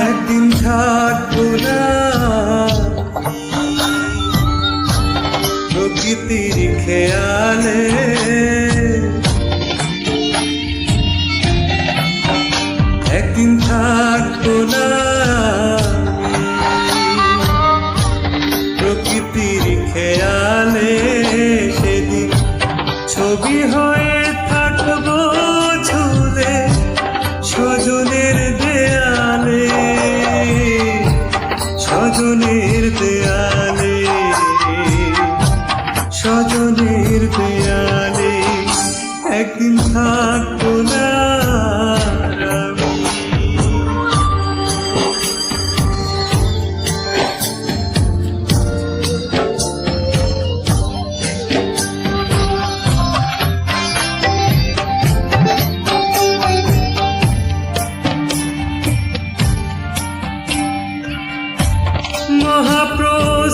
একদিন থাকবো না প্রকৃতির খেয়ালে, একদিন থাকবো না প্রকৃতির খেয়ালে, সেদিন ছবি হয়ে থাকবো ঝুলে স্বজনের দেয়ালে, স্বজনের দেয়ালে, স্বজনের দেয়ালে, একদিন থাকবো না আমি।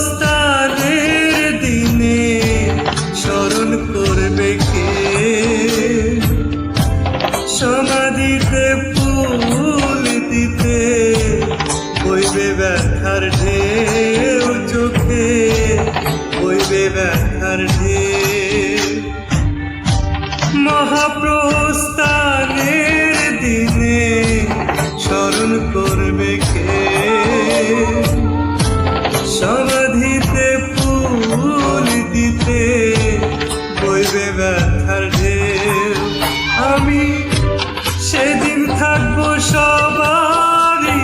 মহাপ্রস্থানের দিনে স্মরণ করবে কে, সমাধিতে ফুল দিতে বইবে ব্যথার ঢেউ চোখে, বইবে ব্যথার ঢেউ। মহাপ্রস্থানের দিনে স্মরণ করবে কে, সমাধিতে ফুল দিতে বইবে ব্যথার ঢেউ। আমি সেদিন থাকবো সবারই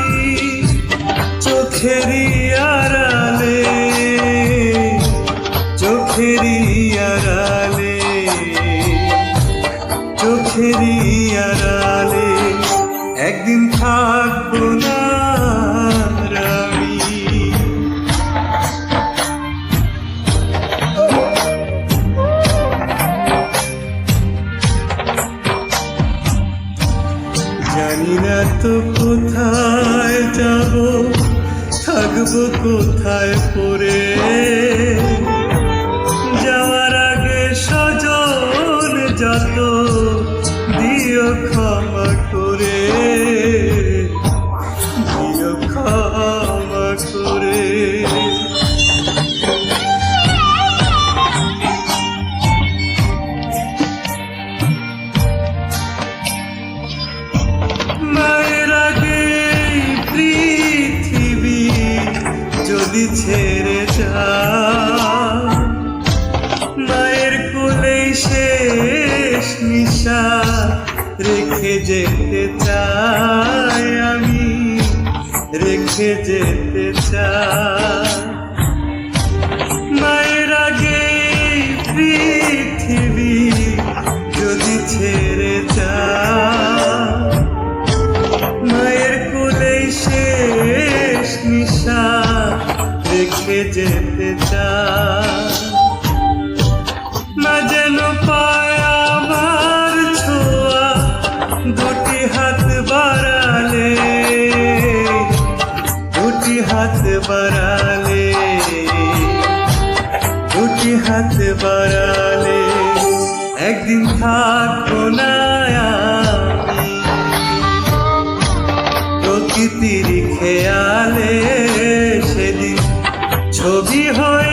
চোখেরই আড়ালে, চোখেরই আড়ালে, চোখেরই আড়ালে, একদিন থাকবো না আমি। জানি না তো কোথায় যাব, থাকবো কোথায় পড়ে, যাওয়ার আগে স্বজন যত দিও ক্ষমা করে, দিও ক্ষমা করে। মায়ের আগে পৃথিবী যদি ছেড়ে যায়, মায়ের কোলেই শেষ নিঃশ্বাস রেখে যেতে চাই আমি, রেখে যেতে চাই। মায়ের আগে পৃথিবী যদি ছেড়ে যায়, মায়ের কোলেই শেষ নিঃশ্বাস রেখে যেতে চাই। না যেন পায় আমার ছোঁয়া দুটি হাত বাড়ালে, দুটি হাত বাড়ালে, দুটি হাত বাড়ালে, একদিন থাকবো না আমি প্রকৃতির খেয়ালে, সেদিন ছবি হয়ে